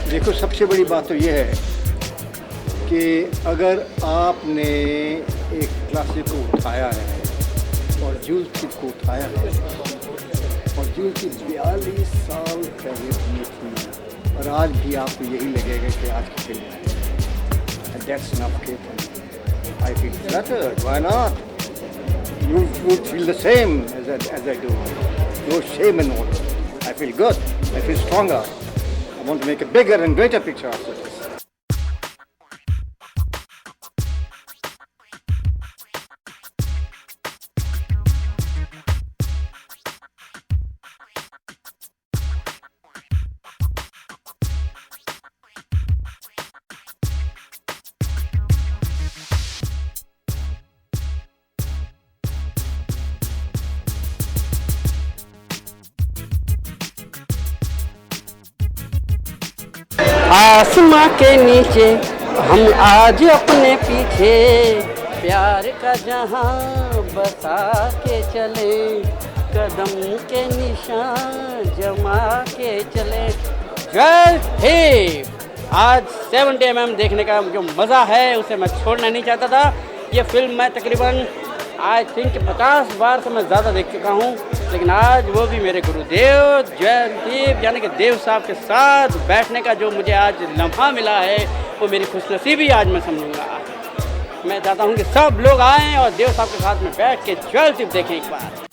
देखो, सबसे बड़ी बात तो ये है कि अगर आपने एक क्लासिक को उठाया है और जूल को उठाया है और जूल की 42 साल पहले बनी थी और आज भी आपको यही लगेगा कि आज की फिल्म है, that's enough cap. I feel flattered, why not? You would feel the same as I do. No shame in all. I feel good. I feel stronger. I want to make a bigger and greater picture after this. आसमां के नीचे हम आज अपने पीछे प्यार का जहां बसा के चले, कदम के निशान जमा के चले। जय हिंद। आज 70mm देखने का जो मज़ा है उसे मैं छोड़ना नहीं चाहता था। ये फिल्म मैं तकरीबन आई थिंक 50 बार से मैं ज़्यादा देख चुका हूँ, लेकिन आज वो भी मेरे गुरुदेव जयदेव यानी कि देव साहब के साथ बैठने का जो मुझे आज लम्हा मिला है वो मेरी खुशनसीबी आज मैं समझूंगा। मैं चाहता हूँ कि सब लोग आएँ और देव साहब के साथ में बैठ के जयदेव देखें एक बार।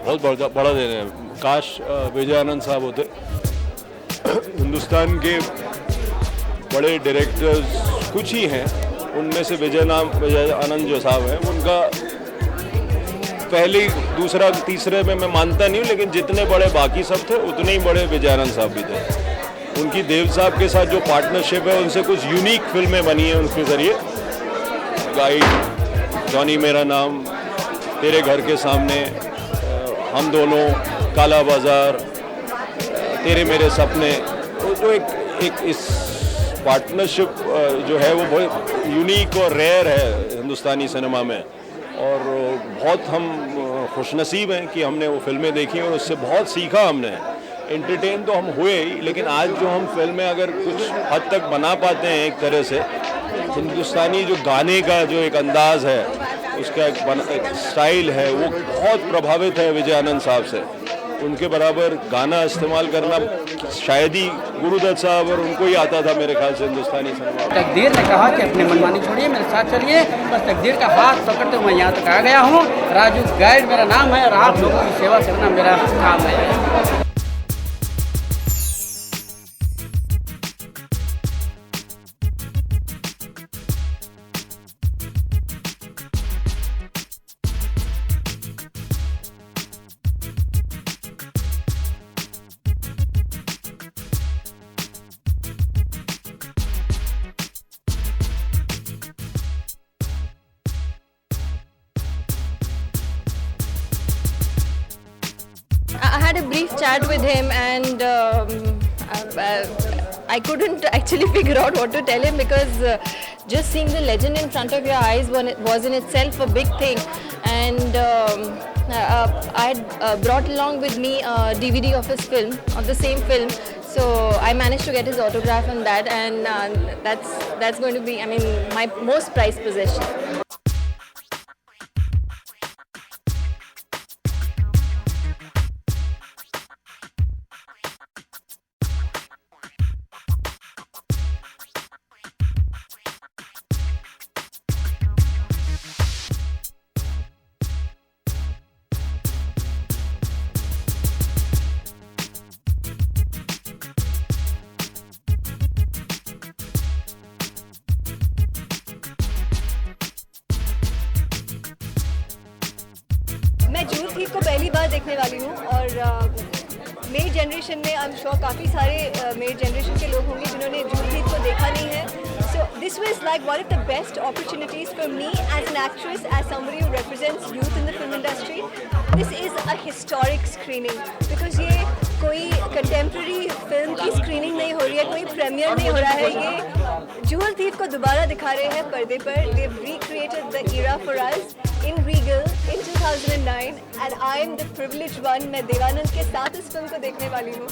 बहुत बड़ा दिन है। काश विजय आनंद साहब होते। हिंदुस्तान के बड़े डायरेक्टर्स कुछ ही हैं, उनमें से विजय आनंद जो साहब हैं, उनका पहले दूसरा तीसरे में मैं मानता नहीं हूँ, लेकिन जितने बड़े बाकी सब थे उतने ही बड़े विजय आनंद साहब भी थे। उनकी देव साहब के साथ जो पार्टनरशिप है उनसे कुछ यूनिक फिल्में बनी हैं उनके ज़रिए। गाइड, जॉनी मेरा नाम, तेरे घर के सामने, हम दोनों, काला बाजार, तेरे मेरे सपने, जो एक इस पार्टनरशिप जो है वो बहुत यूनिक और रेयर है हिंदुस्तानी सिनेमा में। और बहुत हम खुशनसीब हैं कि हमने वो फिल्में देखी और उससे बहुत सीखा हमने। एंटरटेन तो हम हुए ही, लेकिन आज जो हम फिल्में अगर कुछ हद तक बना पाते हैं एक तरह से, हिंदुस्तानी जो गाने का जो एक अंदाज़ है, उसका एक स्टाइल है, वो बहुत प्रभावित है विजय आनंद साहब से। उनके बराबर गाना इस्तेमाल करना शायद ही गुरुदत्त साहब और उनको ही आता था मेरे ख्याल से हिंदुस्तानी सिनेमा। तकदीर ने कहा कि अपनी मनमानी छोड़िए, मेरे साथ चलिए, बस तकदीर का हाथ पकड़ते हुए मैं यहाँ तक आ गया हूँ। राजू गाइड मेरा नाम है और आप लोगों की सेवा करना मेरा काम है। I had a brief chat with him and I couldn't actually figure out what to tell him because just seeing the legend in front of your eyes was in itself a big thing. And I had brought along with me a DVD of his film, of the same film. So I managed to get his autograph on that, and that's going to be, I mean, my most prized possession. मैं joule thief को पहली बार देखने वाली हूँ और मेरी generation में I am sure काफ़ी सारे मेरी जनरेशन के लोग होंगे this was like one of the best opportunities for me as an actress, as somebody who represents youth in the film industry. This is a historic screening because ये कोई contemporary film की screening नहीं हो रही है, कोई premiere नहीं हो रहा है, ये Jewel Thief को दोबारा दिखा रहे हैं पर्दे पर. They've recreated the era for us in Regal in 2009 and I am the privileged one. मैं देवानंद के साथ इस film को देखने वाली हूँ.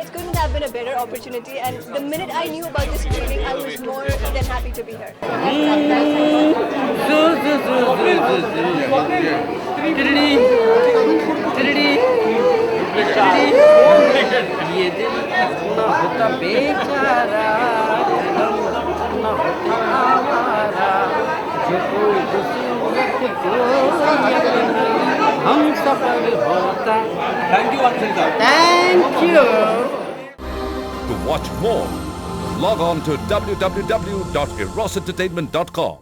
It couldn't have been a better opportunity and the minute I knew about this screening, I was more than happy to be here. ये दिल ना होता बेचारा, ना होता आवारा, जो कोई हम सफल होता. Thank you, Anshita. Thank you. To watch more, log on to www.erosentertainment.com.